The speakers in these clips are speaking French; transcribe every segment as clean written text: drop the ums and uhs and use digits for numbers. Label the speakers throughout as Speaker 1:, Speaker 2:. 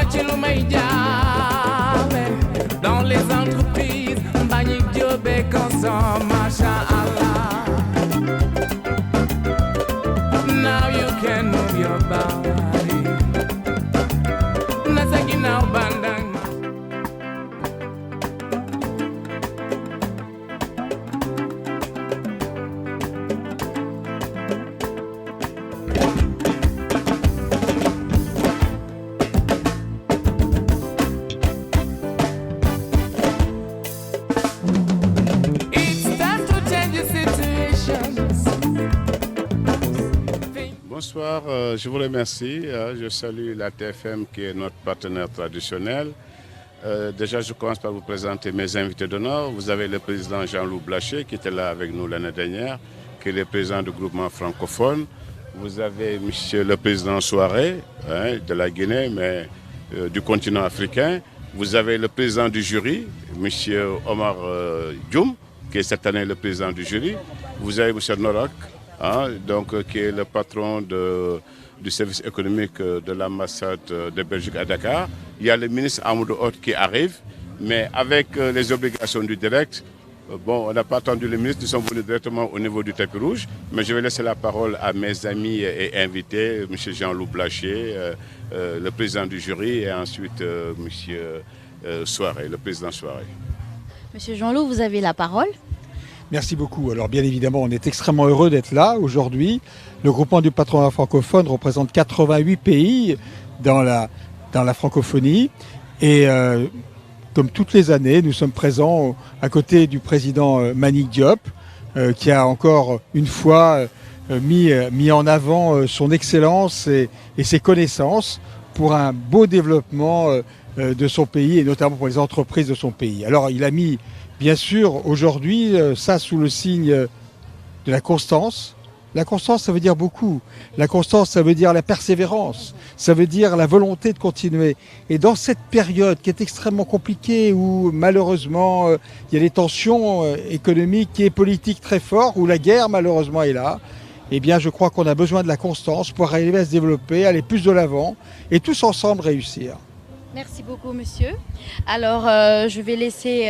Speaker 1: ci lu may jaame dans les entreprises Mbagnick Diop et consomme macha Allah. Now you can move your body. Na sa ginnaaw bandang.
Speaker 2: Bonsoir, je vous remercie. Je salue la TFM qui est notre partenaire traditionnel. Déjà, je commence par vous présenter mes invités d'honneur. Vous avez le président Jean-Loup Blaché qui était là avec nous l'année dernière, qui est le président du groupement francophone. Vous avez monsieur le président Souaré de la Guinée, mais du continent africain. Vous avez le président du jury, monsieur Omar Dioum, qui est cette année le président du jury. Vous avez monsieur Norak, qui est le patron du service économique de l'ambassade de Belgique à Dakar. Il y a le ministre Amadou Hott qui arrive, mais avec les obligations du direct, on n'a pas attendu le ministre, nous sommes venus directement au niveau du tapis rouge, mais je vais laisser la parole à mes amis et invités, M. Jean-Loup Blaché, le président du jury, et ensuite M. Souaré, le président Souaré.
Speaker 3: Monsieur Jean-Loup, vous avez la parole.
Speaker 4: Merci beaucoup. Alors bien évidemment, on est extrêmement heureux d'être là aujourd'hui. Le groupement du patronat francophone représente 88 pays dans la francophonie. Et comme toutes les années, nous sommes présents à côté du président Mbagnick Diop, qui a encore une fois mis en avant son excellence et ses connaissances pour un beau développement de son pays et notamment pour les entreprises de son pays. Alors il a mis bien sûr, aujourd'hui, ça sous le signe de la constance. La constance, ça veut dire beaucoup. La constance, ça veut dire la persévérance. Ça veut dire la volonté de continuer. Et dans cette période qui est extrêmement compliquée, où malheureusement, il y a des tensions économiques et politiques très fortes, où la guerre, malheureusement, est là, eh bien, je crois qu'on a besoin de la constance pour arriver à se développer, aller plus de l'avant, et tous ensemble réussir.
Speaker 3: Merci beaucoup, monsieur. Alors, je vais laisser...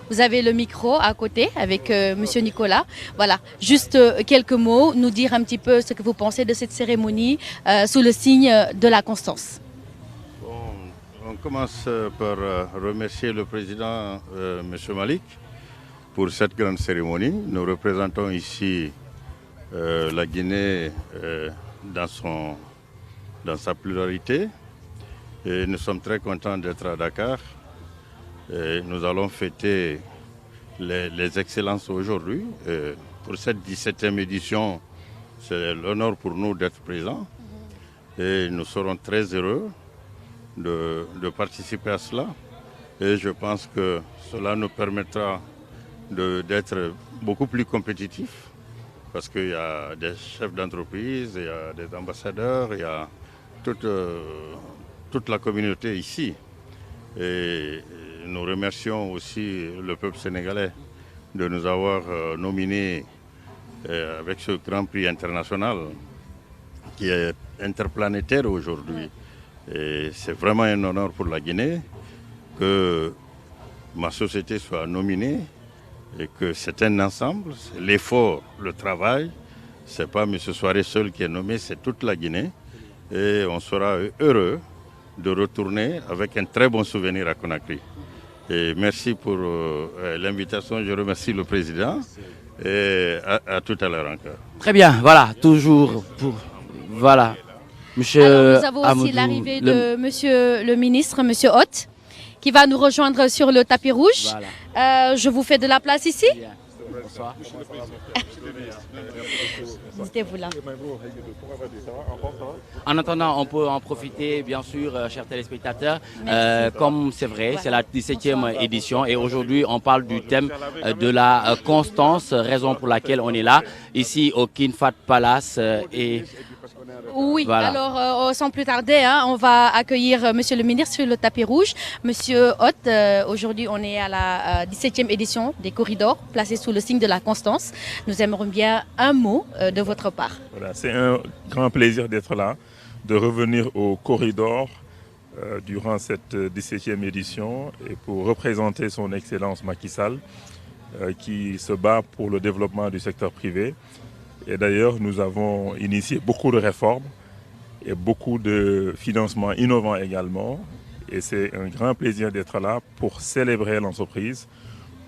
Speaker 3: vous avez le micro à côté avec monsieur Nicolas. Voilà, juste quelques mots, nous dire un petit peu ce que vous pensez de cette cérémonie sous le signe de la constance.
Speaker 5: On commence par remercier le président, monsieur Malick, pour cette grande cérémonie. Nous représentons ici la Guinée dans sa pluralité. Et nous sommes très contents d'être à Dakar. Et nous allons fêter les excellences aujourd'hui. Pour cette 17e édition, c'est l'honneur pour nous d'être présents. Et nous serons très heureux de participer à cela. Et je pense que cela nous permettra d'être beaucoup plus compétitifs. Parce qu'il y a des chefs d'entreprise, il y a des ambassadeurs, il y a toute la communauté ici. Et nous remercions aussi le peuple sénégalais de nous avoir nominés avec ce Grand Prix international qui est interplanétaire aujourd'hui. Et c'est vraiment un honneur pour la Guinée que ma société soit nominée et que c'est un ensemble, c'est l'effort, le travail. Ce n'est pas M. Souaré seul qui est nommé, c'est toute la Guinée. Et on sera heureux de retourner avec un très bon souvenir à Conakry. Et merci pour l'invitation. Je remercie le président et à tout à l'heure encore.
Speaker 6: Très bien, voilà, toujours pour... Voilà. Monsieur
Speaker 3: Alors, nous avons aussi
Speaker 6: Amadou,
Speaker 3: l'arrivée de monsieur le ministre, monsieur Hott, qui va nous rejoindre sur le tapis rouge. Voilà. Je vous fais de la place ici.
Speaker 6: Bien. Bonsoir.
Speaker 3: Mettez-vous là.
Speaker 6: En attendant, on peut en profiter, bien sûr, chers téléspectateurs. Comme c'est vrai, c'est la 17e édition et aujourd'hui, on parle du thème de la constance, raison pour laquelle on est là, ici au King Fahd Palace.
Speaker 3: Oui,
Speaker 6: voilà.
Speaker 3: Alors sans plus tarder, on va accueillir monsieur le ministre sur le tapis rouge. Monsieur Hott, aujourd'hui on est à la 17e édition des corridors, placés sous le signe de la constance. Nous aimerions bien un mot de votre part.
Speaker 7: Voilà, c'est un grand plaisir d'être là, de revenir au corridor durant cette 17e édition et pour représenter son Excellence Macky Sall qui se bat pour le développement du secteur privé. Et d'ailleurs, nous avons initié beaucoup de réformes et beaucoup de financements innovants également. Et c'est un grand plaisir d'être là pour célébrer l'entreprise,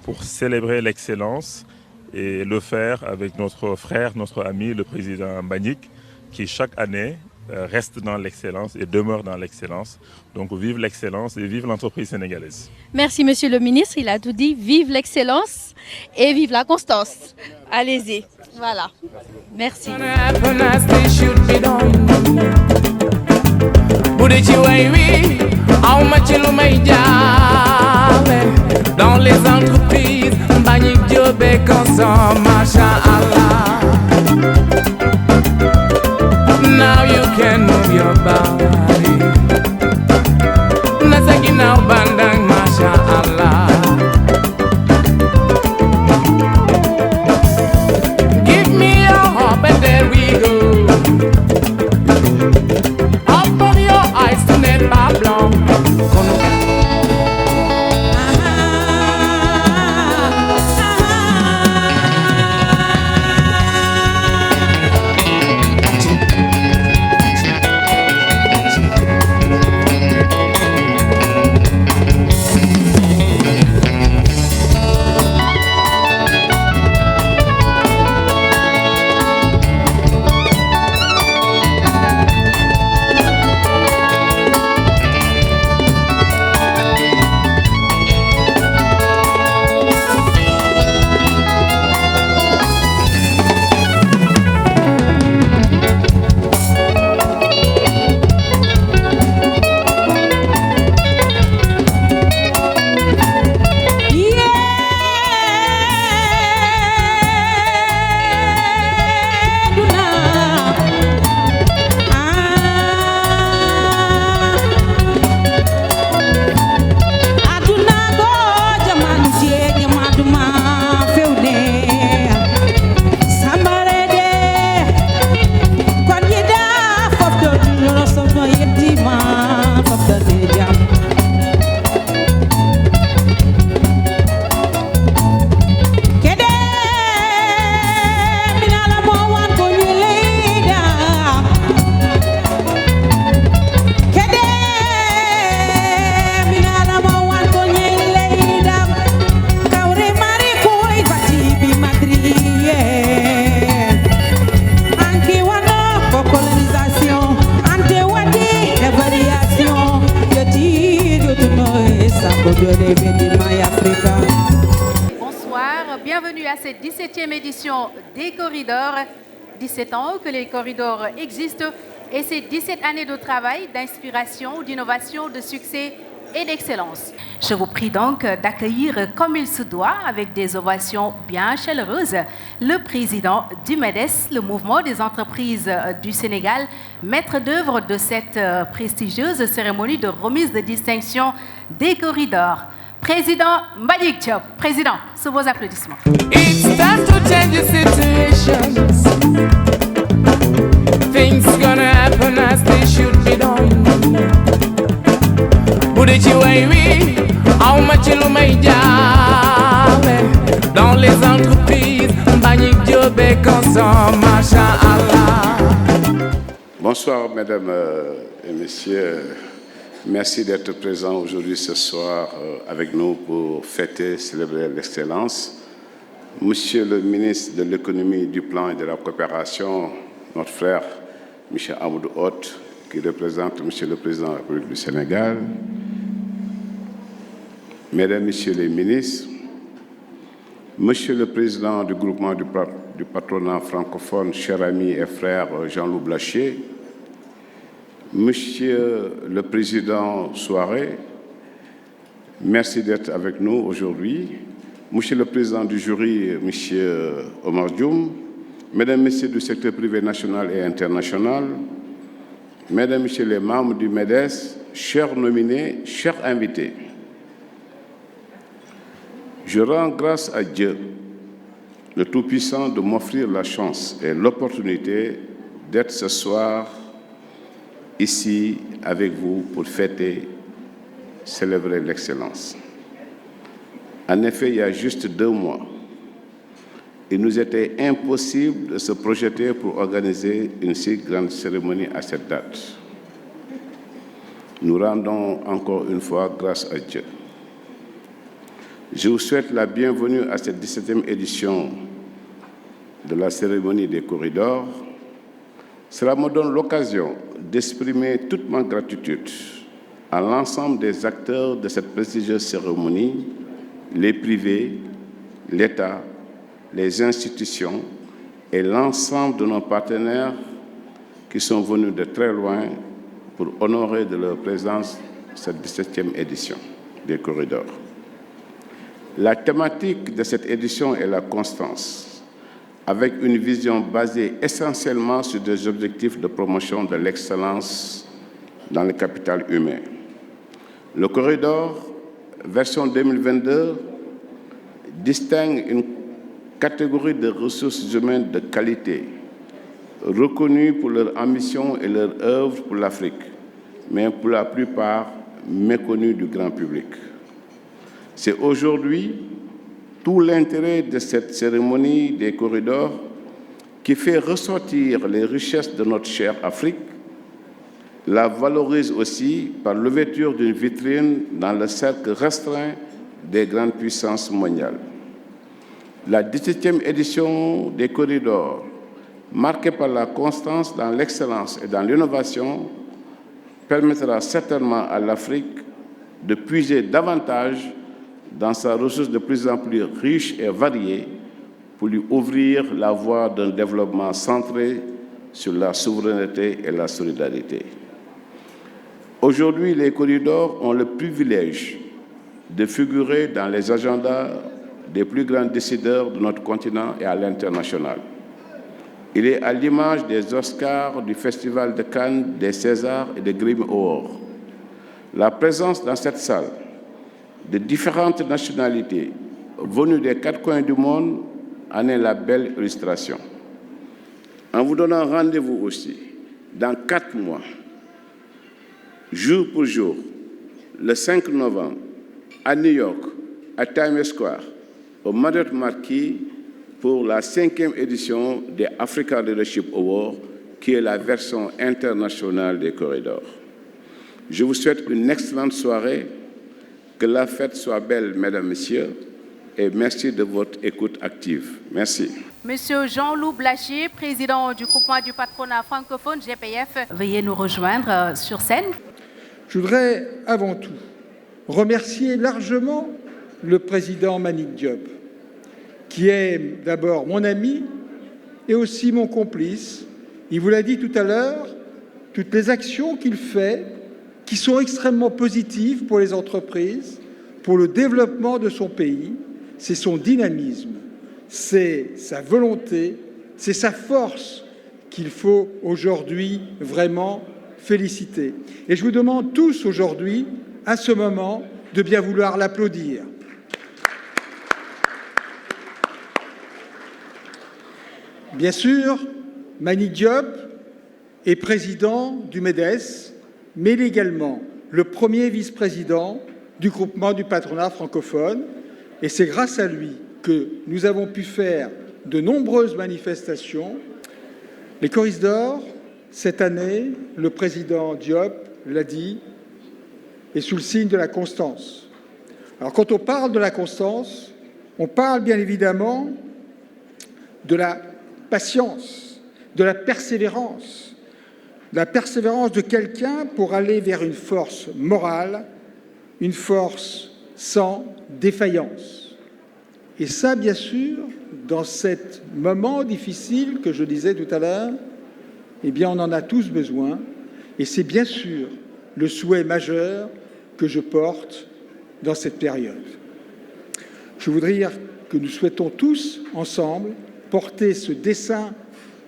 Speaker 7: pour célébrer l'excellence et le faire avec notre frère, notre ami, le président Mbagnick, qui chaque année reste dans l'excellence et demeure dans l'excellence. Donc vive l'excellence et vive l'entreprise sénégalaise. Merci
Speaker 3: Monsieur le ministre, il a tout dit. Vive l'excellence et vive la constance. Allez-y, voilà. Merci.
Speaker 1: Dans les entreprises, Mbagnick Diop et consomme, Masha'Allah. Now you can move your body. Nasagi now bandang, Masha'Allah. Give me your hope and there we go. Open your eyes to n'est pas blanc.
Speaker 8: Bonsoir, bienvenue à cette 17e édition des corridors. 17 ans que les corridors existent et c'est 17 années de travail, d'inspiration, d'innovation, de succès et d'excellence. Je vous prie donc d'accueillir comme il se doit, avec des ovations bien chaleureuses, le président du MEDES, le mouvement des entreprises du Sénégal, maître d'œuvre de cette prestigieuse cérémonie de remise de distinction des corridors. Président Mbagnick Diop, président, sous vos applaudissements.
Speaker 1: It's time to change the situations. Things gonna happen as they should be done. Dans les entreprises, Mbagnick Diop et consomme, Masha'Allah.
Speaker 2: Bonsoir mesdames et messieurs. Merci d'être présents aujourd'hui ce soir avec nous pour fêter, célébrer l'excellence. Monsieur le ministre de l'économie, du plan et de la coopération, notre frère Michel Amadou Hott, qui représente Monsieur le Président de la République du Sénégal, Mesdames, Messieurs les ministres, Monsieur le Président du groupement du patronat francophone, cher ami et frère Jean-Loup Blaché, Monsieur le Président Souaré, merci d'être avec nous aujourd'hui. Monsieur le Président du jury, Monsieur Omar Dioum, Mesdames, Messieurs du secteur privé national et international, Mesdames, Messieurs les membres du MEDES, chers nominés, chers invités, je rends grâce à Dieu, le Tout-Puissant, de m'offrir la chance et l'opportunité d'être ce soir ici avec vous pour fêter, célébrer l'excellence. En effet, il y a juste 2 mois, il nous était impossible de se projeter pour organiser une si grande cérémonie à cette date. Nous rendons encore une fois grâce à Dieu. Je vous souhaite la bienvenue à cette 17e édition de la cérémonie des corridors. Cela me donne l'occasion d'exprimer toute ma gratitude à l'ensemble des acteurs de cette prestigieuse cérémonie, les privés, l'État, les institutions et l'ensemble de nos partenaires qui sont venus de très loin pour honorer de leur présence cette 17e édition des corridors. La thématique de cette édition est la constance, avec une vision basée essentiellement sur des objectifs de promotion de l'excellence dans le capital humain. Le corridor, version 2022, distingue une catégorie de ressources humaines de qualité, reconnues pour leur ambition et leur œuvre pour l'Afrique, mais pour la plupart méconnues du grand public. C'est aujourd'hui tout l'intérêt de cette cérémonie des corridors qui fait ressortir les richesses de notre chère Afrique, la valorise aussi par l'ouverture d'une vitrine dans le cercle restreint des grandes puissances mondiales. La 17e édition des corridors, marquée par la constance dans l'excellence et dans l'innovation, permettra certainement à l'Afrique de puiser davantage dans sa ressource de plus en plus riche et variée pour lui ouvrir la voie d'un développement centré sur la souveraineté et la solidarité. Aujourd'hui, les corridors ont le privilège de figurer dans les agendas des plus grands décideurs de notre continent et à l'international. Il est à l'image des Oscars, du Festival de Cannes, des Césars et des Grammy Awards. La présence dans cette salle de différentes nationalités venues des 4 coins du monde en est la belle illustration. En vous donnant rendez-vous aussi, dans 4 mois, jour pour jour, le 5 novembre, à New York, à Times Square, au Marriott Marquis, pour la 5e édition des Africa Leadership Awards, qui est la version internationale des corridors. Je vous souhaite une excellente soirée, que la fête soit belle, mesdames, messieurs, et merci de votre écoute active. Merci.
Speaker 8: Monsieur Jean-Loup Blachier, président du groupement du patronat francophone GPF, veuillez nous rejoindre sur scène.
Speaker 4: Je voudrais avant tout remercier largement le président Mbagnick Diop, qui est d'abord mon ami et aussi mon complice. Il vous l'a dit tout à l'heure, toutes les actions qu'il fait, qui sont extrêmement positives pour les entreprises, pour le développement de son pays, c'est son dynamisme, c'est sa volonté, c'est sa force qu'il faut aujourd'hui vraiment féliciter. Et je vous demande tous aujourd'hui, à ce moment, de bien vouloir l'applaudir. Bien sûr, Mbagnick Diop est président du MEDES, mais il est également le premier vice-président du groupement du patronat francophone. Et c'est grâce à lui que nous avons pu faire de nombreuses manifestations. Les corridors, cette année, le président Diop l'a dit, est sous le signe de la constance. Alors quand on parle de la constance, on parle bien évidemment de la patience, de la persévérance de quelqu'un pour aller vers une force morale, une force sans défaillance. Et ça, bien sûr, dans ce moment difficile que je disais tout à l'heure, eh bien, on en a tous besoin. Et c'est bien sûr le souhait majeur que je porte dans cette période. Je voudrais dire que nous souhaitons tous, ensemble, porter ce dessein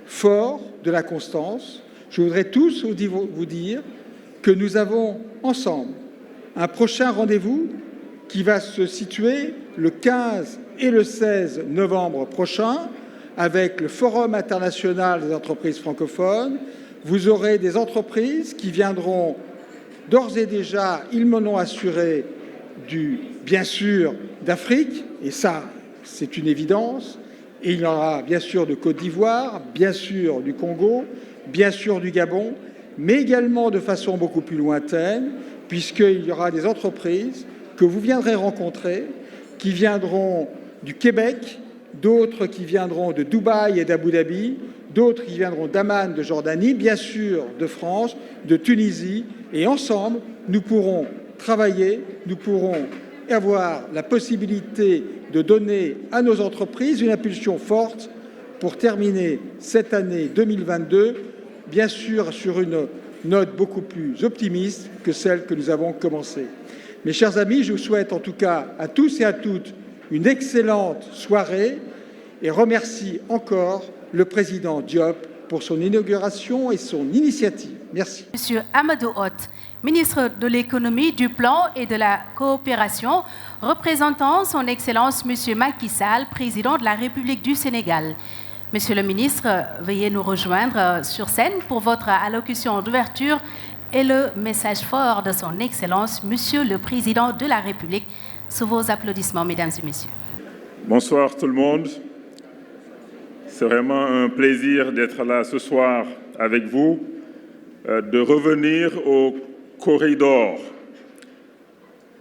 Speaker 4: fort de la constance. Je voudrais tous vous dire que nous avons ensemble un prochain rendez-vous qui va se situer le 15 et le 16 novembre prochain avec le Forum international des entreprises francophones. Vous aurez des entreprises qui viendront D'ores et déjà, ils m'en ont assuré bien sûr d'Afrique, et ça, c'est une évidence. Et il y aura bien sûr de Côte d'Ivoire, bien sûr du Congo, bien sûr du Gabon, mais également de façon beaucoup plus lointaine, puisqu'il y aura des entreprises que vous viendrez rencontrer, qui viendront du Québec, d'autres qui viendront de Dubaï et d'Abu Dhabi, d'autres qui viendront d'Amman, de Jordanie, bien sûr de France, de Tunisie, et ensemble, nous pourrons travailler, nous pourrons avoir la possibilité de donner à nos entreprises une impulsion forte pour terminer cette année 2022, bien sûr sur une note beaucoup plus optimiste que celle que nous avons commencée. Mes chers amis, je vous souhaite en tout cas à tous et à toutes une excellente soirée et remercie encore le président Diop pour son inauguration et son initiative. Merci.
Speaker 8: Monsieur Amadou Hott, ministre de l'économie, du plan et de la coopération, représentant son Excellence Monsieur Macky Sall, président de la République du Sénégal. Monsieur le ministre, veuillez nous rejoindre sur scène pour votre allocution d'ouverture et le message fort de son Excellence Monsieur le Président de la République. Sous vos applaudissements, mesdames et messieurs.
Speaker 7: Bonsoir tout le monde. C'est vraiment un plaisir d'être là ce soir avec vous, de revenir au corridor.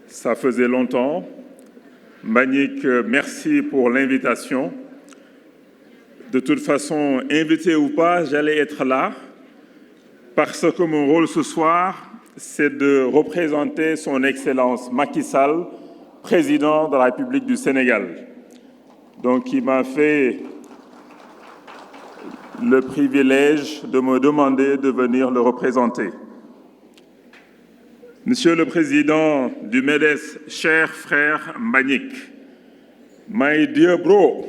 Speaker 7: Ça faisait longtemps. Mbagnick, merci pour l'invitation. De toute façon, invité ou pas, j'allais être là parce que mon rôle ce soir, c'est de représenter son Excellence Macky Sall, président de la République du Sénégal. Donc, il m'a fait le privilège de me demander de venir le représenter. Monsieur le Président du MEDES, cher frère Mbagnick, my dear bro,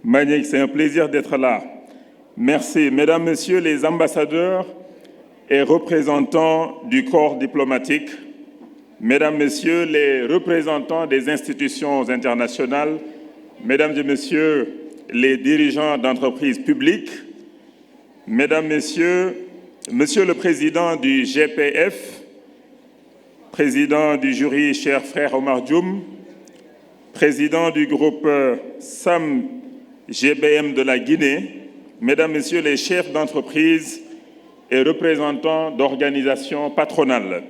Speaker 7: Mbagnick, c'est un plaisir d'être là. Merci. Mesdames, Messieurs les ambassadeurs et représentants du corps diplomatique, Mesdames, Messieurs les représentants des institutions internationales, Mesdames et Messieurs les dirigeants d'entreprises publiques, Mesdames, Messieurs, Monsieur le Président du GPF, Président du jury, cher frère Omar Dioum, Président du groupe SAM GBM de la Guinée, Mesdames, Messieurs les chefs d'entreprise et représentants d'organisations patronales,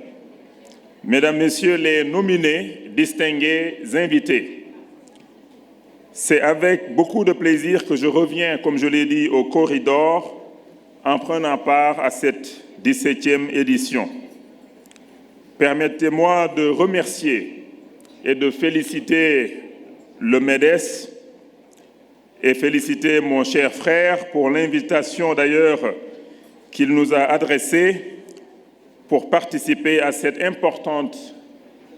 Speaker 7: Mesdames, Messieurs les nominés, distingués invités, c'est avec beaucoup de plaisir que je reviens, comme je l'ai dit, au corridor en prenant part à cette 17e édition. Permettez-moi de remercier et de féliciter le MEDES et féliciter mon cher frère pour l'invitation d'ailleurs qu'il nous a adressée pour participer à cette importante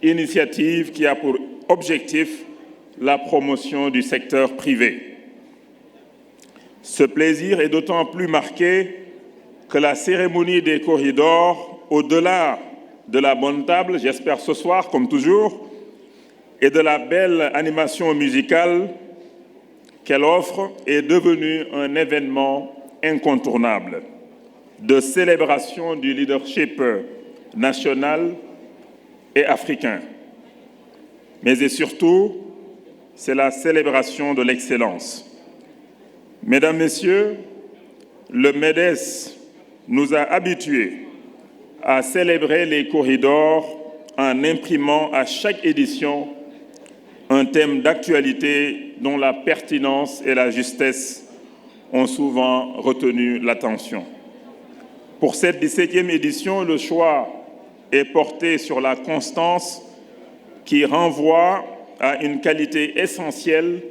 Speaker 7: initiative qui a pour objectif la promotion du secteur privé. Ce plaisir est d'autant plus marqué que la cérémonie des corridors, au-delà de la bonne table, j'espère ce soir comme toujours, et de la belle animation musicale qu'elle offre, est devenue un événement incontournable de célébration du leadership national et africain. Mais et surtout, c'est la célébration de l'excellence. Mesdames, Messieurs, le MEDES nous a habitués à célébrer les corridors en imprimant à chaque édition un thème d'actualité dont la pertinence et la justesse ont souvent retenu l'attention. Pour cette 17e édition, le choix est porté sur la constance qui renvoie à une qualité essentielle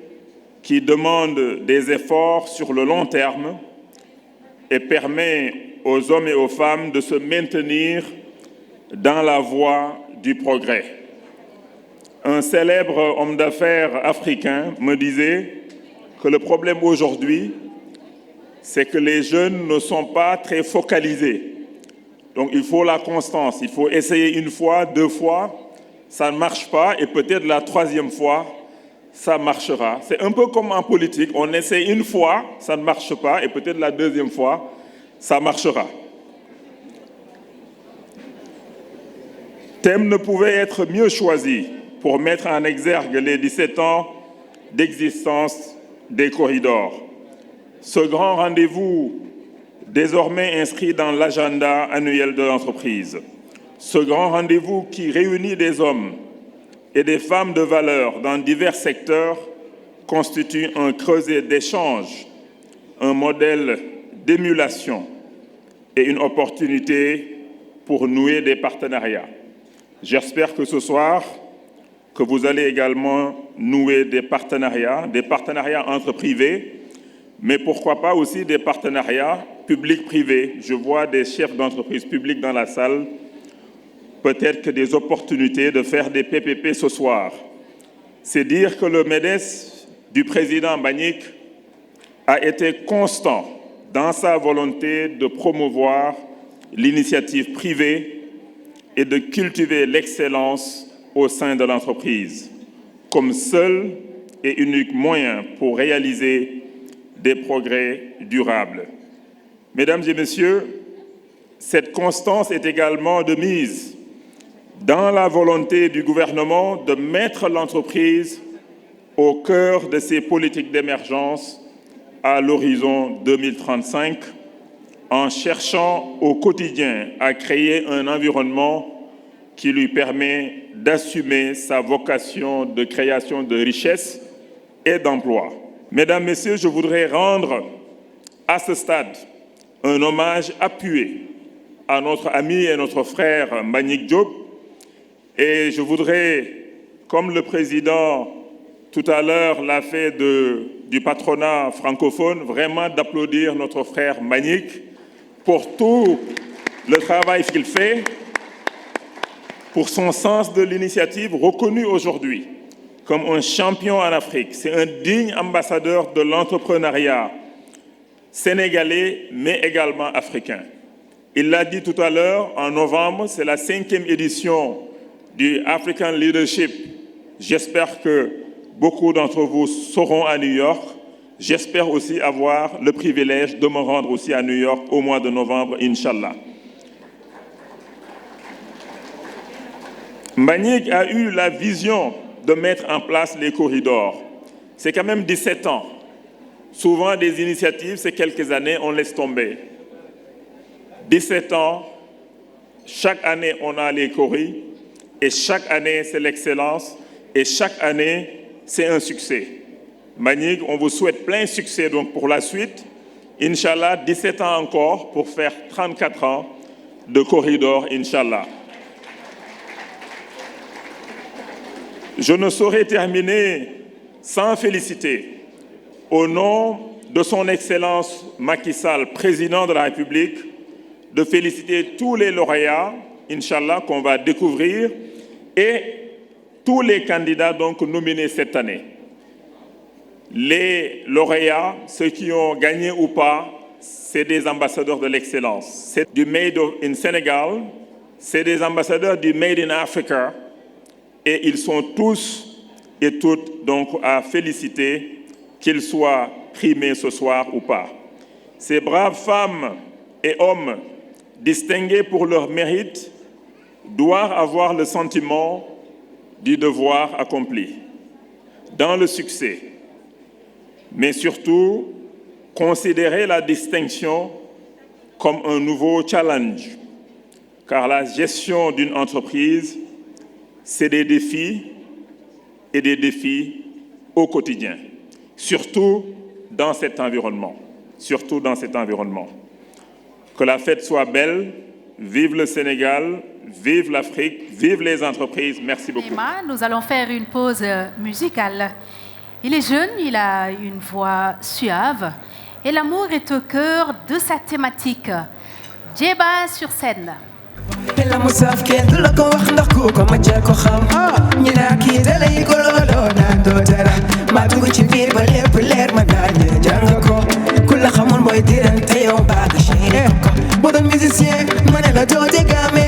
Speaker 7: qui demande des efforts sur le long terme et permet aux hommes et aux femmes de se maintenir dans la voie du progrès. Un célèbre homme d'affaires africain me disait que le problème aujourd'hui, c'est que les jeunes ne sont pas très focalisés. Donc il faut la constance, il faut essayer une fois, deux fois, ça ne marche pas et peut-être la troisième fois, ça marchera. C'est un peu comme en politique, on essaie une fois, ça ne marche pas et peut-être la deuxième fois, ça marchera.
Speaker 9: Thème ne pouvait être mieux choisi pour mettre en exergue les 17 ans d'existence des corridors. Ce grand rendez-vous désormais inscrit dans l'agenda annuel de l'entreprise. Ce grand rendez-vous qui réunit des hommes et des femmes de valeur dans divers secteurs constitue un creuset d'échange, un modèle d'émulation et une opportunité pour nouer des partenariats. J'espère que ce soir, que vous allez également nouer des partenariats entre privés, mais pourquoi pas aussi des partenariats publics-privés. Je vois des chefs d'entreprise publics dans la salle, peut-être que des opportunités de faire des PPP ce soir. C'est dire que le MEDES du président Mbagnick a été constant dans sa volonté de promouvoir l'initiative privée et de cultiver l'excellence au sein de l'entreprise, comme seul et unique moyen pour réaliser des progrès durables. Mesdames et messieurs, cette constance est également de mise dans la volonté du gouvernement de mettre l'entreprise au cœur de ses politiques d'émergence à l'horizon 2035, en cherchant au quotidien à créer un environnement qui lui permet d'assumer sa vocation de création de richesses et d'emplois. Mesdames, Messieurs, je voudrais rendre à ce stade un hommage appuyé à notre ami et notre frère Mbagnick Diop. Et je voudrais, comme le président tout à l'heure l'a fait du patronat francophone, vraiment d'applaudir notre frère Mbagnick pour tout le travail qu'il fait, pour son sens de l'initiative reconnu aujourd'hui comme un champion en Afrique. C'est un digne ambassadeur de l'entrepreneuriat sénégalais, mais également africain. Il l'a dit tout à l'heure, en novembre, c'est la 5e édition du African Leadership. J'espère que beaucoup d'entre vous seront à New York. J'espère aussi avoir le privilège de me rendre aussi à New York au mois de novembre, Inch'Allah. Mbagnick a eu la vision de mettre en place les corridors. C'est quand même 17 ans. Souvent, des initiatives, c'est quelques années, on laisse tomber. 17 ans, chaque année, on a les corridors, et chaque année, c'est l'excellence, et chaque année, c'est un succès. Mbagnick, on vous souhaite plein succès donc, pour la suite. Inch'Allah, 17 ans encore pour faire 34 ans de corridor, Inch'Allah. Je ne saurais terminer sans féliciter, au nom de son Excellence Macky Sall, président de la République, de féliciter tous les lauréats, Inch'Allah, qu'on va découvrir, et tous les candidats donc nominés cette année. Les lauréats, ceux qui ont gagné ou pas, c'est des ambassadeurs de l'excellence. C'est du Made in Sénégal, c'est des ambassadeurs du Made in Africa, et ils sont tous et toutes donc à féliciter, qu'ils soient primés ce soir ou pas. Ces braves femmes et hommes distingués pour leur mérite doivent avoir le sentiment du devoir accompli, dans le succès, mais surtout considérer la distinction comme un nouveau challenge, car la gestion d'une entreprise, c'est des défis et des défis au quotidien, surtout dans cet environnement. Que la fête soit belle, vive le Sénégal, vive l'Afrique, vive les entreprises. Merci beaucoup.
Speaker 8: Nous allons faire une pause musicale. Il est jeune, il a une voix suave et l'amour est au cœur de sa thématique. Djeba sur scène.
Speaker 10: Bella musaf ke dula ko wax ndax ku ko ma jël ko xam ñi na ki dalay ko lolo na do dara ma dugg ci biir ba lépp leer ma nañ jàng ko ku la xamul mooy dirante yow ba ga chéri ko bo doon musicien ma ne la doo dégamé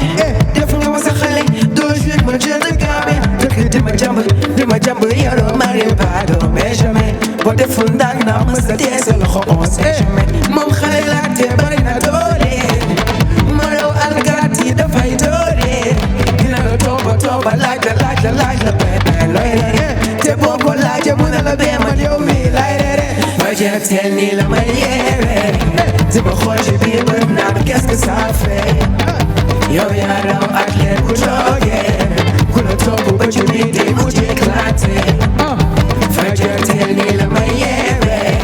Speaker 10: def nga ma sa xale doo jouer ma jël dégamé dëkk di ma jàmb yoro mari ba do mais jamais bo deful ndànk na ma sa tee sa loxo on sait jamais moom xale la te bari na doole ma raw alkaati dafay doole dina la toba laaj la bébé looy rere te boo ko laajee mu ne la bee man yow mi lay rere fajar teel nii la may yeewee te ba xool ci biir bët naan qu'est-ce que ça fait yow yaa raw ak leer ku toogee ku la topp ba ci biir day mujj éclaté fajar teel nii la may yeewee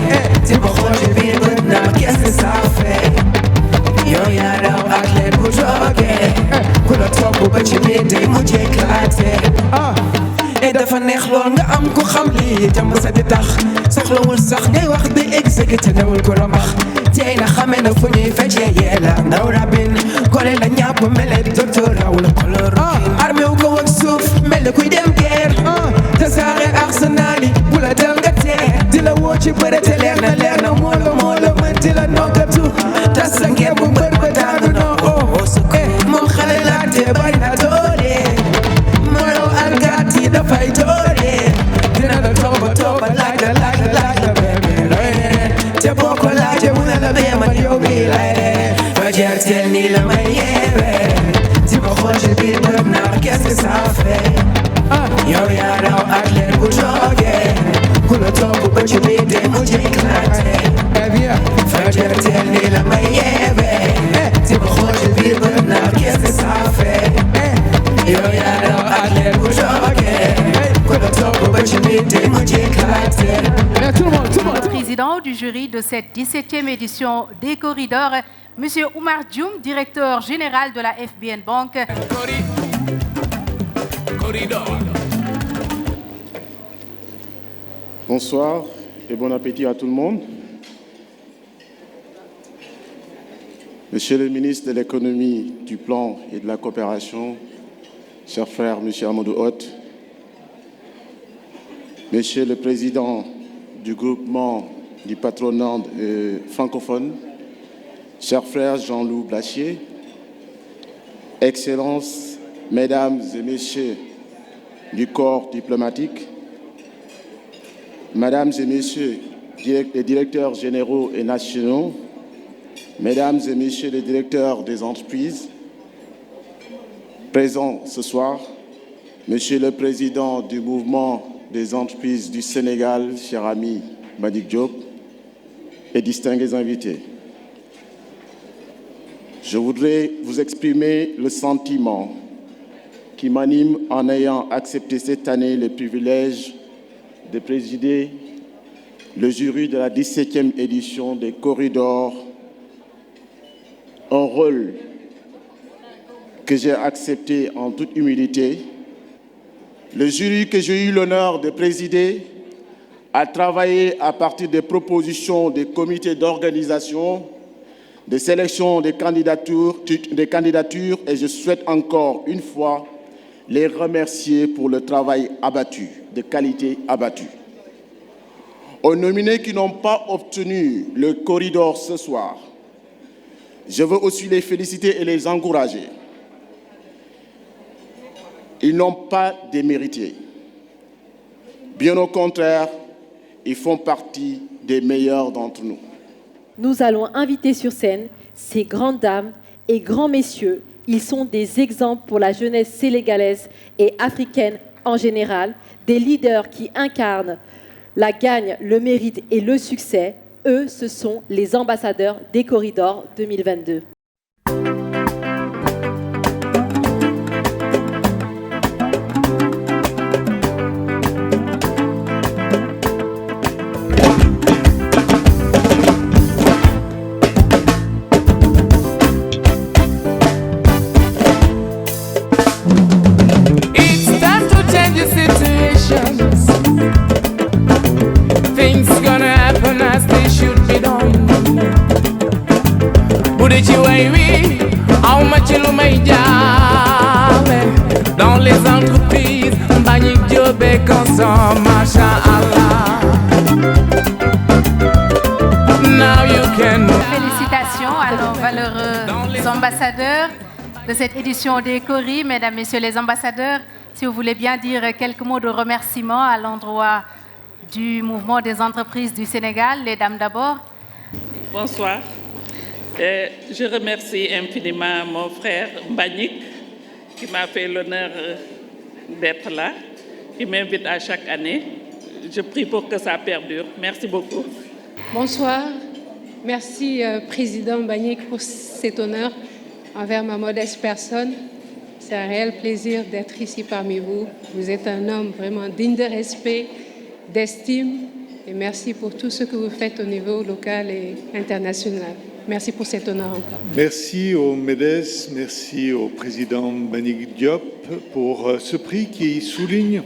Speaker 10: te ba xool ci biir bët naan qu'est-ce que ça fait yow yaa raw ak leer ku toogee ku la topp ba ci biir day mujj éclaté et dafa neex lool nga am ko xam lii jàmm sa di tax soxlawul sax ngay wax di exécuté newul ko rombax tey na xame na fu ñuy feccee yeela ndaw rabin kole la ñàpp mele docteur rawul chloroquine armé wu ko ak suuf mel ni kuy dem guerre tasaare arsenal yi bu la dal nga tee di la woo ci bëre te leer na moo la mën di la noggatu tas sa ngeen bu mbër ba daanu no moom xale laa te bari na doole molo alkaati dafay doole dina la tooba laaj la bébé looy rere te boo ko laajee mu ne la bee man yow mi lay rere fajar teel nii la may yeewee ti ma xool ci biir bët naa qu'est-ce que ça fait yow yaa raw ak leer ku toogee ku la toog ba ci biir day mujj éclaté fajar teel nii la may yeewee ti ma xool ci biir bët naa qu'est-ce que ça fait yow yaa raw ak leer ku toogee ku la toog ba ci biir day mujj éclaté.
Speaker 8: Président du jury de cette 17e édition des Corridors, Monsieur Oumar Dioum, directeur général de la FBN Bank.
Speaker 11: Bonsoir et bon appétit à tout le monde. Monsieur le ministre de l'économie, du plan et de la coopération, cher frère Monsieur Amadou Hott, Monsieur le président du groupement du patronat francophone, cher frère Jean-Loup Blachier, Excellences, Mesdames et Messieurs du corps diplomatique, Mesdames et Messieurs les directeurs généraux et nationaux, Mesdames et Messieurs les directeurs des entreprises, présents ce soir, Monsieur le Président du mouvement des entreprises du Sénégal, cher ami Mbagnick Diop, et distingués invités. Je voudrais vous exprimer le sentiment qui m'anime en ayant accepté cette année le privilège de présider le jury de la 17e édition des Corridors, un rôle que j'ai accepté en toute humilité. Le jury que j'ai eu l'honneur de présider a travaillé à partir des propositions des comités d'organisation, de sélection des candidatures et je souhaite encore une fois les remercier pour le travail abattu, de qualité abattue. Aux nominés qui n'ont pas obtenu le corridor ce soir, je veux aussi les féliciter et les encourager. Ils n'ont pas démérité. Bien au contraire, ils font partie des meilleurs d'entre nous.
Speaker 12: Nous allons inviter sur scène ces grandes dames et grands messieurs. Ils sont des exemples pour la jeunesse sénégalaise et africaine en général, des leaders qui incarnent la gagne, le mérite et le succès. Eux, ce sont les ambassadeurs des Corridors 2022.
Speaker 1: Dans les entreprises, Mbagnick Diop et consomme, Masha'Allah. Now you can.
Speaker 8: Félicitations à nos valeureux ambassadeurs de cette édition des Cori. Mesdames, Messieurs les ambassadeurs, si vous voulez bien dire quelques mots de remerciement à l'endroit du mouvement des entreprises du Sénégal. Les dames d'abord.
Speaker 13: Bonsoir. Je remercie infiniment mon frère Mbagnick qui m'a fait l'honneur d'être là, qui m'invite à chaque année. Je prie pour que ça perdure. Merci beaucoup.
Speaker 14: Bonsoir. Merci, Président Mbagnick, pour cet honneur envers ma modeste personne. C'est un réel plaisir d'être ici parmi vous. Vous êtes un homme vraiment digne de respect, d'estime. Et merci pour tout ce que vous faites au niveau local et international. Merci pour cet honneur encore.
Speaker 15: Merci au MEDES, merci au président Mbagnick Diop pour ce prix qui souligne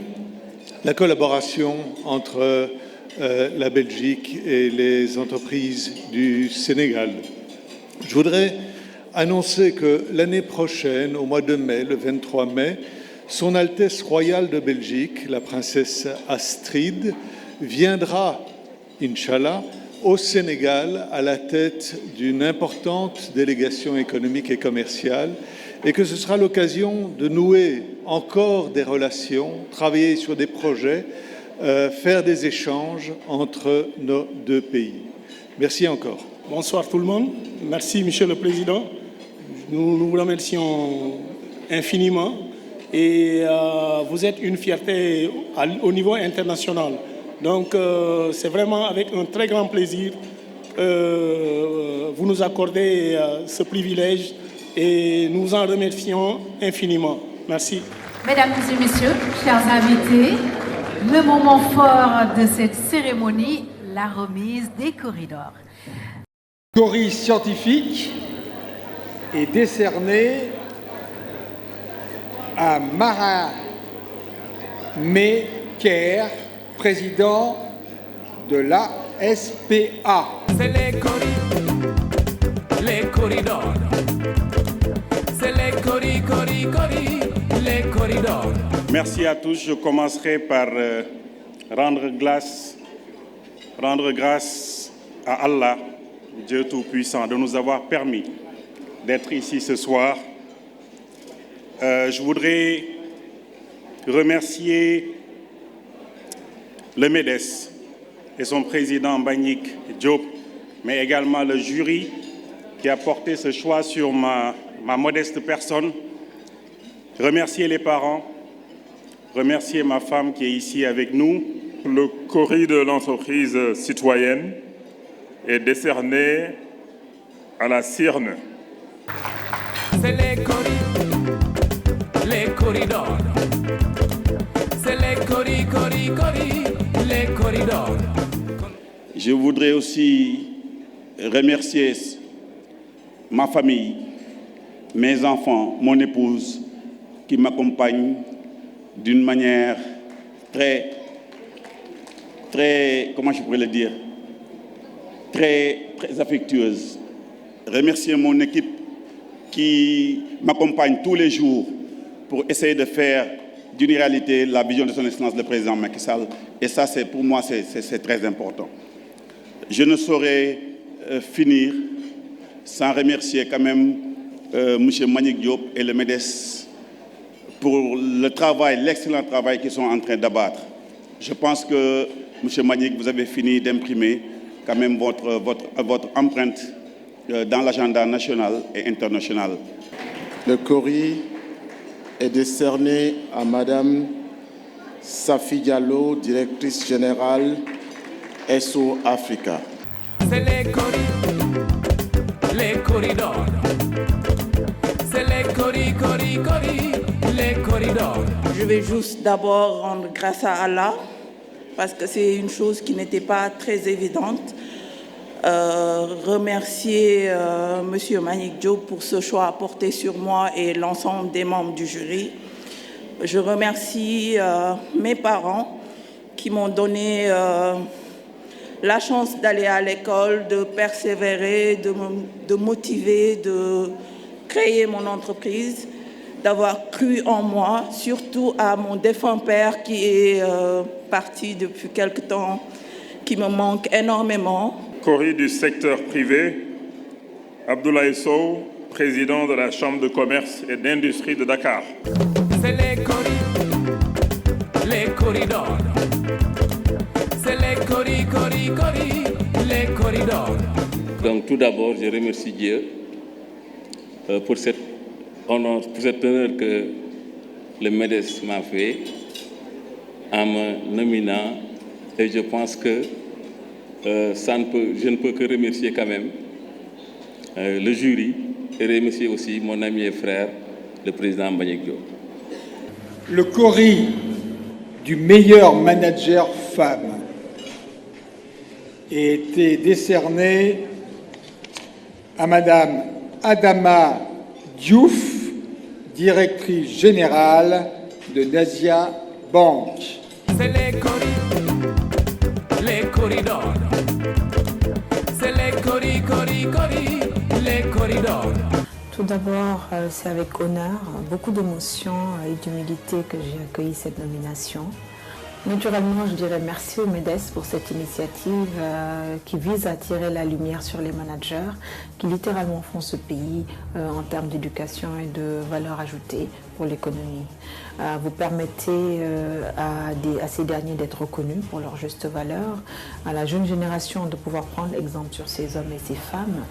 Speaker 15: la collaboration entre la Belgique et les entreprises du Sénégal. Je voudrais annoncer que l'année prochaine, au mois de mai, le 23 mai, Son Altesse royale de Belgique, la princesse Astrid, viendra, Inch'Allah, au Sénégal à la tête d'une importante délégation économique et commerciale et que ce sera l'occasion de nouer encore des relations, travailler sur des projets, faire des échanges entre nos deux pays. Merci encore.
Speaker 16: Bonsoir tout le monde. Merci Monsieur le Président. Nous vous remercions infiniment et vous êtes une fierté au niveau international. Donc c'est vraiment avec un très grand plaisir que vous nous accordez ce privilège et nous en remercions infiniment. Merci.
Speaker 8: Mesdames et messieurs, chers invités, le moment fort de cette cérémonie, la remise des corridors.
Speaker 4: Le gorille scientifique est décerné à Mara Meker, président de la SPA.
Speaker 1: C'est les corridors. C'est les corridors.
Speaker 17: Merci à tous. Je commencerai par rendre grâce à Allah, Dieu Tout-Puissant, de nous avoir permis d'être ici ce soir. Je voudrais remercier le MEDES et son président Mbagnick Diop, mais également le jury qui a porté ce choix sur ma modeste personne. Remercier les parents, remercier ma femme qui est ici avec nous.
Speaker 7: Le Cori de l'entreprise citoyenne est décerné à la CIRN.
Speaker 1: C'est les corridors. C'est les corridors.
Speaker 18: Je voudrais aussi remercier ma famille, mes enfants, mon épouse, qui m'accompagnent d'une manière très, comment je pourrais le dire, très affectueuse. Remercier mon équipe qui m'accompagne tous les jours pour essayer de faire d'une réalité la vision de son Excellence le président Macky Sall. Et ça, pour moi, c'est très important. Je ne saurais finir sans remercier quand même M. Mbagnick Diop et le MEDES pour le travail, l'excellent travail qu'ils sont en train d'abattre. Je pense que, M. Mbagnick, vous avez fini d'imprimer quand même votre empreinte dans l'agenda national et international.
Speaker 11: Le Cori est décerné à Madame Safi Diallo, directrice générale SO Africa.
Speaker 1: C'est les corridors. C'est les corridors.
Speaker 19: Je vais juste d'abord rendre grâce à Allah parce que c'est une chose qui n'était pas très évidente. Remercier M. Mbagnick Diop pour ce choix apporté sur moi et l'ensemble des membres du jury. Je remercie mes parents qui m'ont donné la chance d'aller à l'école, de persévérer, de motiver, de créer mon entreprise, d'avoir cru en moi, surtout à mon défunt père qui est parti depuis quelque temps, qui me manque énormément.
Speaker 7: Cori du secteur privé, Abdoulaye Sow, président de la Chambre de commerce et d'industrie de Dakar.
Speaker 1: C'est les corridors. C'est les corridors.
Speaker 20: Donc tout d'abord, je remercie Dieu pour cet honneur que le MEDES m'a fait en me nominant, et je pense que je ne peux que remercier quand même le jury et remercier aussi mon ami et frère, le président Mbagnick Diop.
Speaker 4: Le Cori du meilleur manager femme a été décerné à Madame Adama Diouf, directrice générale de Nasia Bank.
Speaker 1: C'est les corridors. C'est les corridors.
Speaker 21: Tout d'abord, c'est avec honneur, beaucoup d'émotion et d'humilité que j'ai accueilli cette nomination. Naturellement, je dirais merci au MEDES pour cette initiative qui vise à attirer la lumière sur les managers qui littéralement font ce pays en termes d'éducation et de valeur ajoutée pour l'économie. Vous permettez à ces derniers d'être reconnus pour leur juste valeur, à la jeune génération de pouvoir prendre exemple sur ces hommes et ces femmes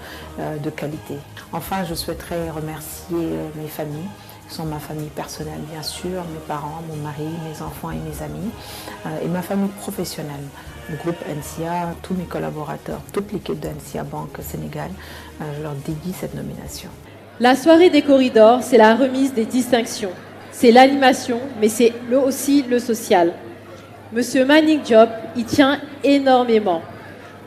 Speaker 21: de qualité. Enfin, je souhaiterais remercier mes familles, qui sont ma famille personnelle bien sûr, mes parents, mon mari, mes enfants et mes amis, et ma famille professionnelle, le groupe NCA, tous mes collaborateurs, toute l'équipe de NCA Banque Sénégal. Je leur dédie cette nomination.
Speaker 12: La soirée des corridors, c'est la remise des distinctions. C'est l'animation, mais c'est aussi le social. Monsieur Mbagnick Diop y tient énormément.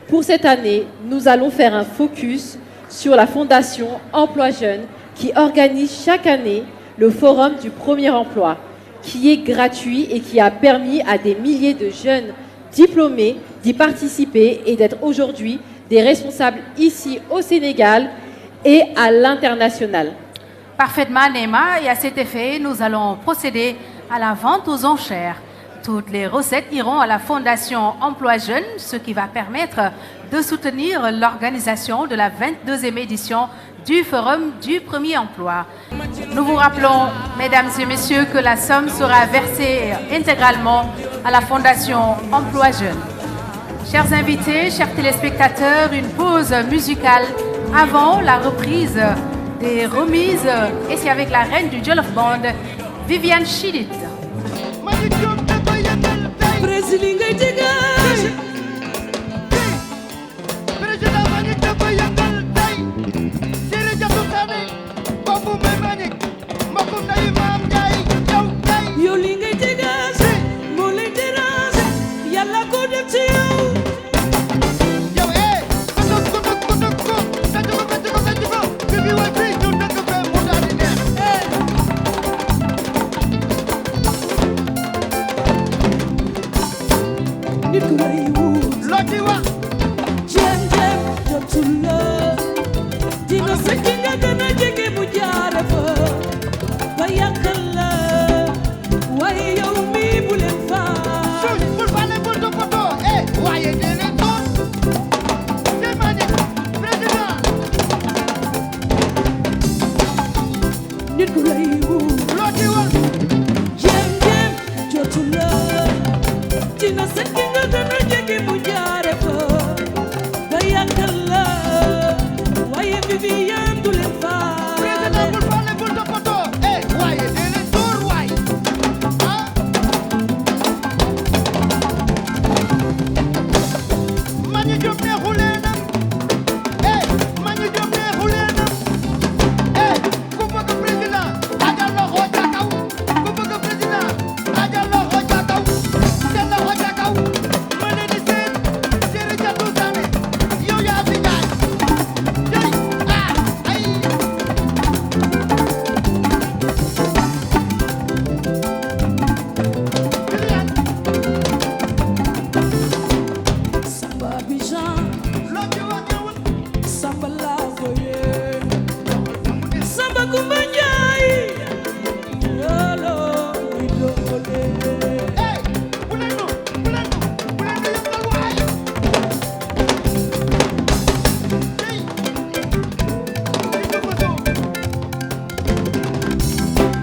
Speaker 12: Pour cette année, nous allons faire un focus sur la Fondation Emploi Jeunes qui organise chaque année le Forum du Premier Emploi, qui est gratuit et qui a permis à des milliers de jeunes diplômés d'y participer et d'être aujourd'hui des responsables ici au Sénégal et à l'international.
Speaker 8: Parfaitement, Néma, et à cet effet, nous allons procéder à la vente aux enchères. Toutes les recettes iront à la Fondation Emploi Jeunes, ce qui va permettre de soutenir l'organisation de la 22e édition du Forum du Premier Emploi. Nous vous rappelons, mesdames et messieurs, que la somme sera versée intégralement à la Fondation Emploi Jeunes. Chers invités, chers téléspectateurs, une pause musicale avant la reprise des remises, et c'est avec la reine du Jollof Band, Viviane Chidid.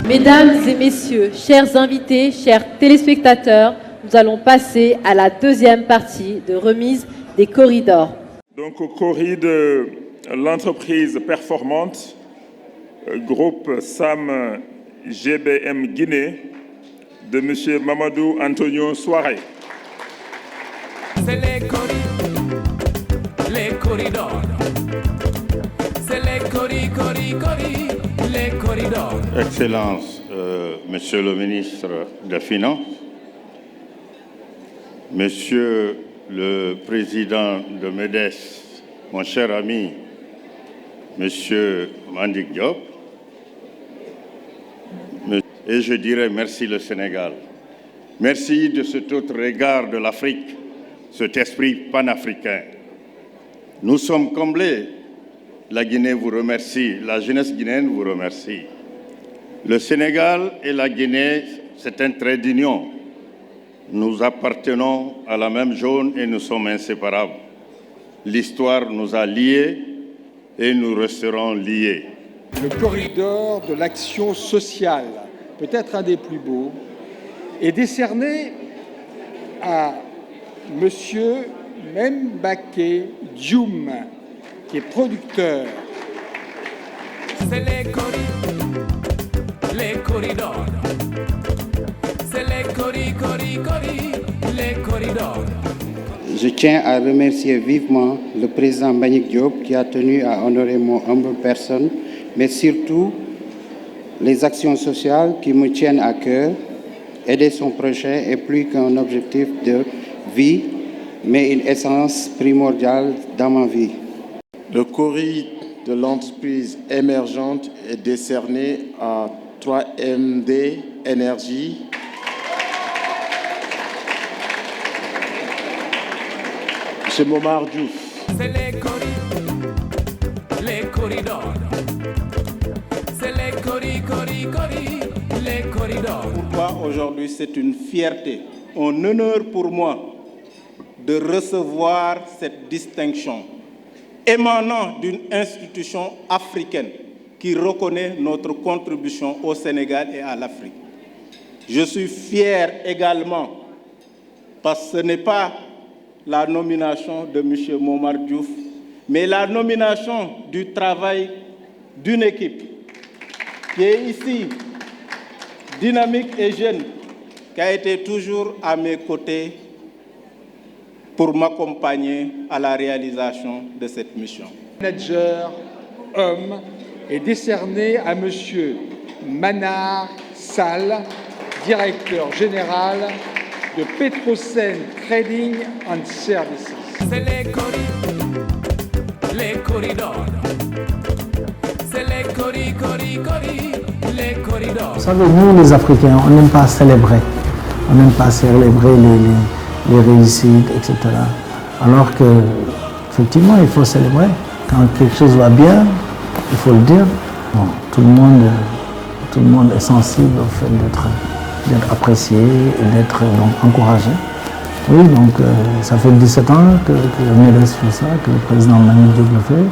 Speaker 12: Mesdames et messieurs, chers invités, chers téléspectateurs, nous allons passer à la deuxième partie de remise des corridors.
Speaker 9: Donc au Cori de l'entreprise performante, groupe Sam GBM Guinée de M. Mamadou Antonio Souaré.
Speaker 1: C'est les corridors. C'est les corridors.
Speaker 5: Excellence, Monsieur le ministre des Finances, Monsieur le président de MEDES, mon cher ami, Monsieur Mbagnick Diop, et je dirais merci le Sénégal. Merci de cet autre regard de l'Afrique, cet esprit panafricain. Nous sommes comblés. La Guinée vous remercie, la jeunesse guinéenne vous remercie. Le Sénégal et la Guinée, c'est un trait d'union. Nous appartenons à la même zone et nous sommes inséparables. L'histoire nous a liés et nous resterons liés.
Speaker 4: Le corridor de l'action sociale, peut-être un des plus beaux, est décerné à Monsieur Mbake Dioum, qui est producteur.
Speaker 1: C'est les corridors. C'est les corridors.
Speaker 22: Je tiens à remercier vivement le président Mbagnick Diop qui a tenu à honorer mon humble personne, mais surtout les actions sociales qui me tiennent à cœur. Aider son projet est plus qu'un objectif de vie, mais une essence primordiale dans ma vie.
Speaker 11: Le Cori de l'entreprise émergente est décerné à 3MD Énergie. M. Momar Diouf.
Speaker 1: C'est les corridors. C'est les corridors.
Speaker 23: Pour moi, aujourd'hui, c'est une fierté, un honneur pour moi de recevoir cette distinction émanant d'une institution africaine qui reconnaît notre contribution au Sénégal et à l'Afrique. Je suis fier également parce que ce n'est pas la nomination de M. Momar Diouf, mais la nomination du travail d'une équipe qui est ici, dynamique et jeune, qui a été toujours à mes côtés pour m'accompagner à la réalisation de cette mission.
Speaker 4: Le manager homme est décerné à M. Manar Sall, directeur général de Petrosen Trading and Services.
Speaker 1: C'est les corridors. C'est les corridors.
Speaker 24: Vous savez, nous les Africains, on n'aime pas célébrer. On n'aime pas célébrer les réussites, etc. Alors que, effectivement, il faut célébrer. Quand quelque chose va bien, il faut le dire. Bon, tout le monde est sensible au fait d'être apprécié et d'être encouragé. Oui, donc ça fait 17 ans que MEDES fait ça, que le président Mbagnick Diop le fait.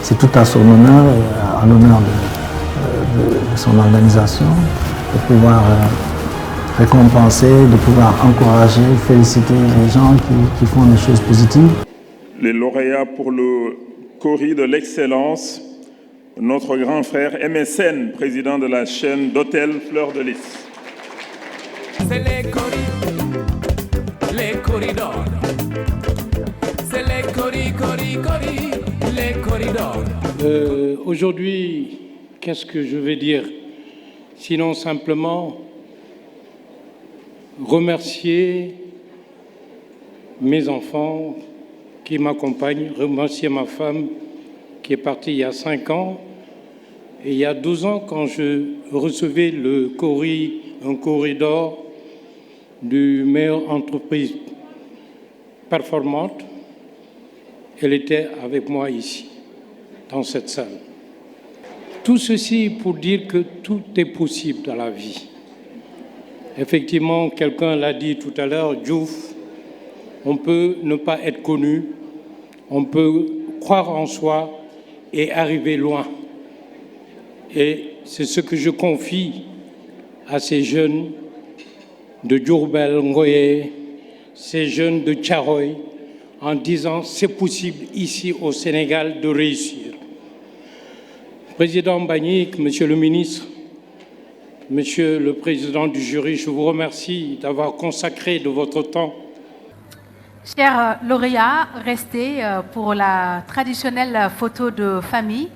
Speaker 24: C'est tout à son honneur et à l'honneur de son organisation de pouvoir récompenser, de pouvoir encourager, féliciter les gens qui font des choses positives.
Speaker 9: Les lauréats pour le Cori de l'excellence, notre grand frère MSN, président de la chaîne d'hôtel Fleur de Lys.
Speaker 1: C'est les corridors. C'est les corridors.
Speaker 16: Aujourd'hui, qu'est-ce que je vais dire? Sinon simplement remercier mes enfants qui m'accompagnent, remercier ma femme qui est partie il y a 5 ans. Et il y a 12 ans, quand je recevais un corridor du meilleure entreprise performante, elle était avec moi ici, dans cette salle. Tout ceci pour dire que tout est possible dans la vie. Effectivement, quelqu'un l'a dit tout à l'heure, Diouf, on peut ne pas être connu, on peut croire en soi et arriver loin. Et c'est ce que je confie à ces jeunes de Diourbel, Ngoye, ces jeunes de Thiaroye, en disant c'est possible ici au Sénégal de réussir. Président Mbagnick, Monsieur le ministre,
Speaker 2: Monsieur le Président du jury, je vous remercie d'avoir consacré de votre temps.
Speaker 8: Chers lauréats, restez pour la traditionnelle photo de famille.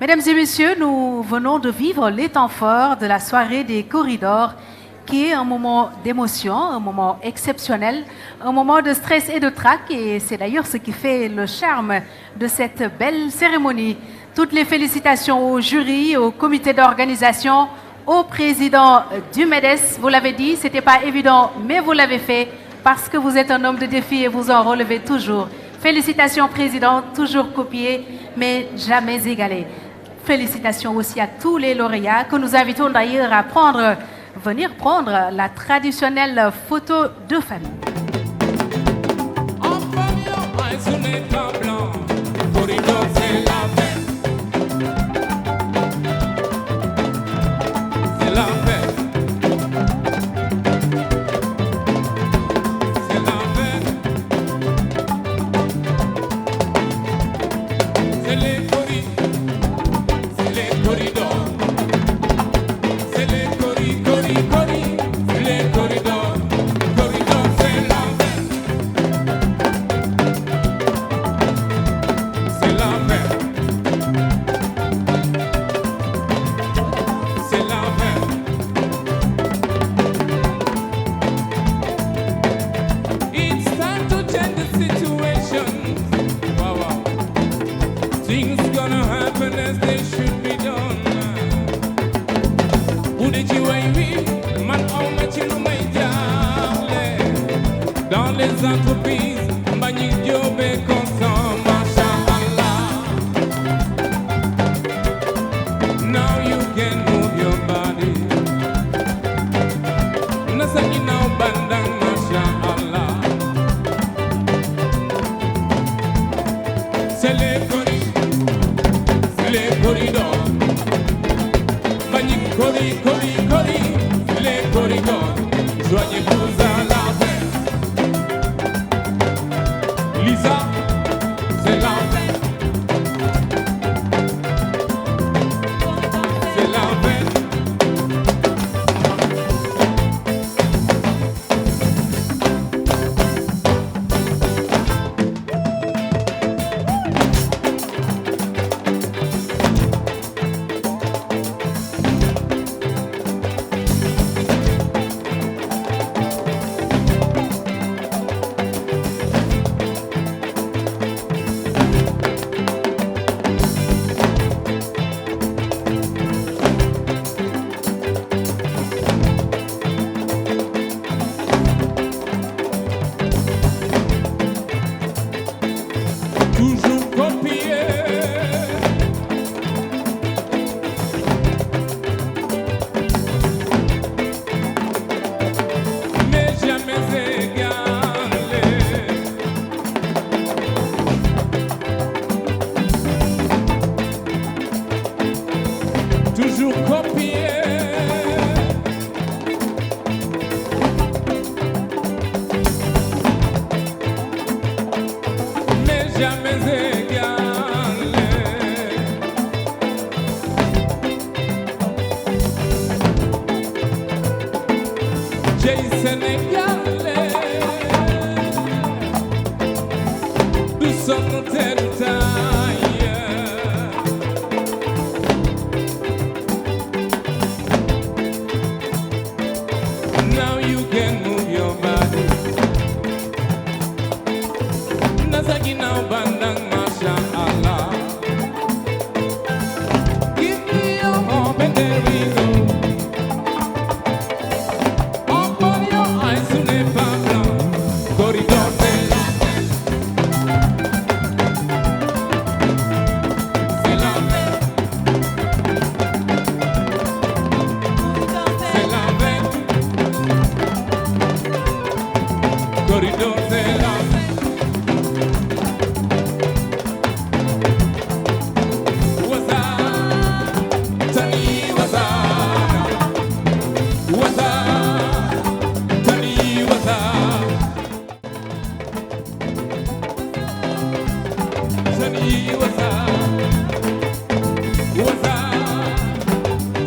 Speaker 8: Mesdames et messieurs, nous venons de vivre les temps forts de la soirée des corridors, qui est un moment d'émotion, un moment exceptionnel, un moment de stress et de trac, et c'est d'ailleurs ce qui fait le charme de cette belle cérémonie. Toutes les félicitations au jury, au comité d'organisation, au président du MEDES. Vous l'avez dit, ce n'était pas évident, mais vous l'avez fait parce que vous êtes un homme de défi et vous en relevez toujours. Félicitations, président, toujours copié, mais jamais égalé. Félicitations aussi à tous les lauréats que nous invitons d'ailleurs à venir prendre la traditionnelle photo de famille.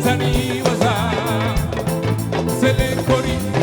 Speaker 1: Tani waza c'est l'euphorie.